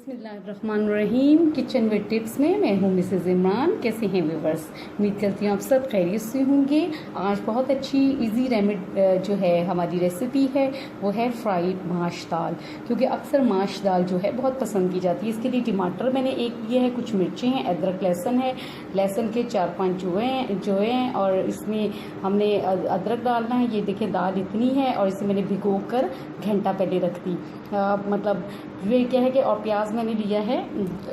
बिस्मिल्लाहिर्रहमानिर्रहीम। Kitchen with tips में मैं हूँ मिसेज़ इमरान। कैसे हैं व्यूवर्स? उम्मीद करती हूँ आप सब खैरियत से होंगे। आज बहुत अच्छी इजी जो है हमारी रेसिपी है वो है फ्राइड माश दाल, क्योंकि अक्सर माश दाल जो है बहुत पसंद की जाती है। इसके लिए टमाटर मैंने एक लिया है, कुछ मिर्चें हैं, अदरक लहसुन है, लहसुन के 4-5 जो हैं और इसमें हमने अदरक डालना है। ये देखें दाल इतनी है और इसे मैंने भिगो कर घंटा पहले रख दी। मतलब ये क्या है कि और प्याज मैंने लिया है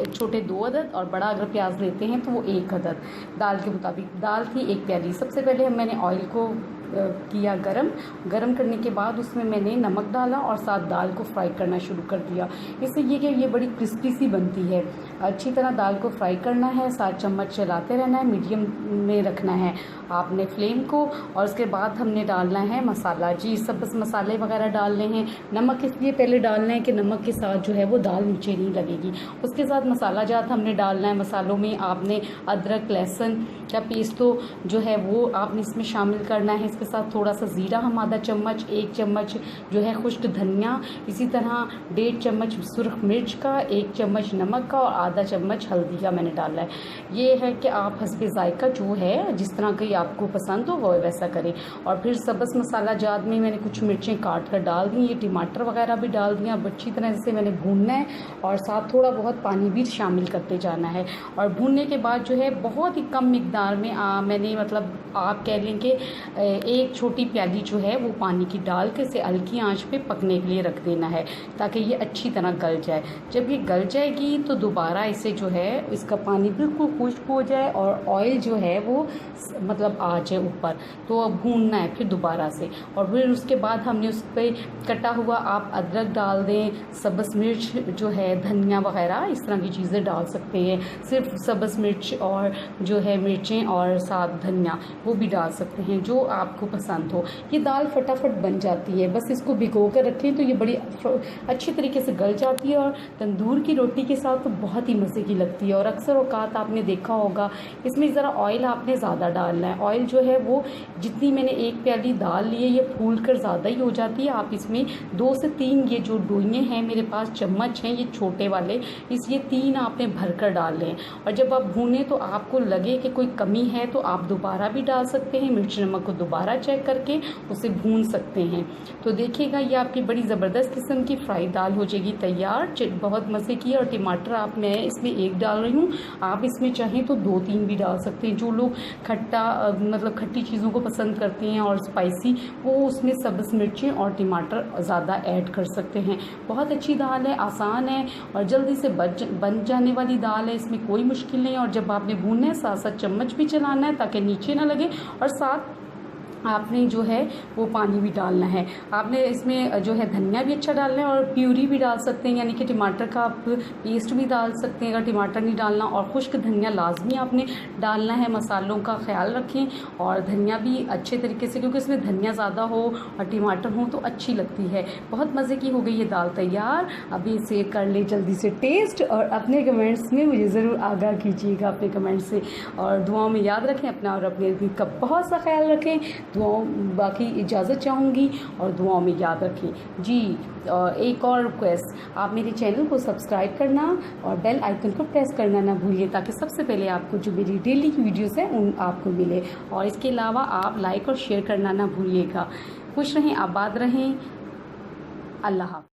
छोटे 2 अदद, और बड़ा अगर प्याज लेते हैं तो वो 1 अदद। दाल के मुताबिक दाल थी 1 प्याली। सबसे पहले मैंने ऑयल को किया गरम करने के बाद उसमें मैंने नमक डाला और साथ दाल को फ्राई करना शुरू कर दिया। इससे ये कि ये बड़ी क्रिस्पी सी बनती है। अच्छी तरह दाल को फ्राई करना है, 7 चम्मच चलाते रहना है, मीडियम में रखना है आपने फ्लेम को। और उसके बाद हमने डालना है मसाला। जी सब बस मसाले वगैरह डालने हैं। नमक इसलिए पहले डालना है कि नमक के साथ जो है वो दाल नीचे नहीं लगेगी। उसके साथ मसाला जात हमने डालना है। मसालों में आपने अदरक लहसुन का पेस्ट तो जो है वो आपने इसमें शामिल करना है। इसके साथ थोड़ा सा ज़ीरा हम आधा चम्मच, 1 चम्मच जो है खुश्क धनिया, इसी तरह 1.5 चम्मच सुरख मिर्च का, 1 चम्मच नमक का और आधा चम्मच हल्दी का मैंने डाला है। ये है कि आप हस्बे ज़ायका जो है जिस तरह की आपको पसंद हो वो वैसा करें। और फिर सबस मसाला जात में मैंने कुछ मिर्चें काट कर डाल दी, ये टमाटर वगैरह भी डाल दिया। अब अच्छी तरह से मैंने भूनना है और साथ थोड़ा बहुत पानी भी शामिल करते जाना है। और भूनने के बाद जो है बहुत ही कम मिकदार में मैंने मतलब आप कह लें कि 1 छोटी प्याली जो है वो पानी की डाल के इसे हल्की आंच पे पकने के लिए रख देना है ताकि ये अच्छी तरह गल जाए। जब ये गल जाएगी तो दोबारा इसे जो है इसका पानी बिल्कुल खुश्क हो जाए और ऑयल जो है वो मतलब आ जाए ऊपर, तो अब भूनना है फिर दोबारा से। और फिर उसके बाद हमने उस पर कटा हुआ आप अदरक डाल दें, सब्ज़ मिर्च जो है, धनिया वगैरह इस तरह की चीज़ें डाल सकते हैं। सिर्फ सब्ज़ मिर्च और जो है मिर्चें और साथ धनिया वो भी डाल सकते हैं जो आपको पसंद हो। ये दाल फटाफट बन जाती है, बस इसको भिगो कर रखें तो ये बड़ी अच्छी तरीके से गल जाती है और तंदूर की रोटी के साथ तो बहुत ही मज़े की लगती है। और अक्सर औकात आपने देखा होगा इसमें ज़रा ऑयल आपने ज़्यादा डालना है। ऑयल जो है वो जितनी मैंने 1 प्याली दाल ली है ये फूल कर ज़्यादा ही हो जाती है। आप इसमें 2 से 3 ये जो डोइयाँ हैं मेरे पास चम्मच हैं ये छोटे वाले, इस ये 3 आपने भर कर डाल लें। और जब आप भूनें तो आपको लगे कि कोई कमी है तो आप दोबारा भी डाल सकते हैं। मिर्च नमक को दोबारा चेक करके उसे भून सकते हैं। तो देखिएगा ये आपकी बड़ी ज़बरदस्त किस्म की फ्राई दाल हो जाएगी तैयार। बहुत मज़े की। और टमाटर मैं इसमें 1 डाल रही हूँ, आप इसमें चाहें तो 2-3 भी डाल सकते हैं। जो लोग खट्टा मतलब खट्टी चीज़ों को पसंद करते हैं और स्पाइसी, वो उसमें सब्ज़ मिर्चें और टमाटर ज़्यादा ऐड कर सकते हैं। बहुत अच्छी दाल है, आसान है और जल्दी से बन जाने वाली दाल है। इसमें कोई मुश्किल नहीं। और जब आपने भूनना है 7-7 चम्मच भी चलाना है ताकि नीचे ना लगे। और साथ आपने जो है वो पानी भी डालना है। आपने इसमें जो है धनिया भी अच्छा डालना है और प्यूरी भी डाल सकते हैं, यानी कि टमाटर का आप पेस्ट भी डाल सकते हैं अगर टमाटर नहीं डालना। और खुश्क धनिया लाजमी आपने डालना है। मसालों का ख्याल रखें और धनिया भी अच्छे तरीके से, क्योंकि इसमें धनिया ज़्यादा हो और टमाटर हो तो अच्छी लगती है। बहुत मज़े की हो गई ये दाल तैयार। अभी इसे कर ले जल्दी से टेस्ट और अपने कमेंट्स में मुझे ज़रूर आगाह कीजिएगा अपने कमेंट से। और दुआओं में याद रखें अपना और अपने दिल का बहुत सा ख्याल रखें। दुआओं बाकी इजाज़त चाहूँगी और दुआओं में याद रखें। जी एक और रिक्वेस्ट, आप मेरे चैनल को सब्सक्राइब करना और बेल आइकन को प्रेस करना ना भूलिए ताकि सबसे पहले आपको जो मेरी डेली की वीडियोस हैं उन आपको मिले। और इसके अलावा आप लाइक और शेयर करना ना भूलिएगा। खुश रहें, आबाद रहें। अल्लाह हाफ़िज़।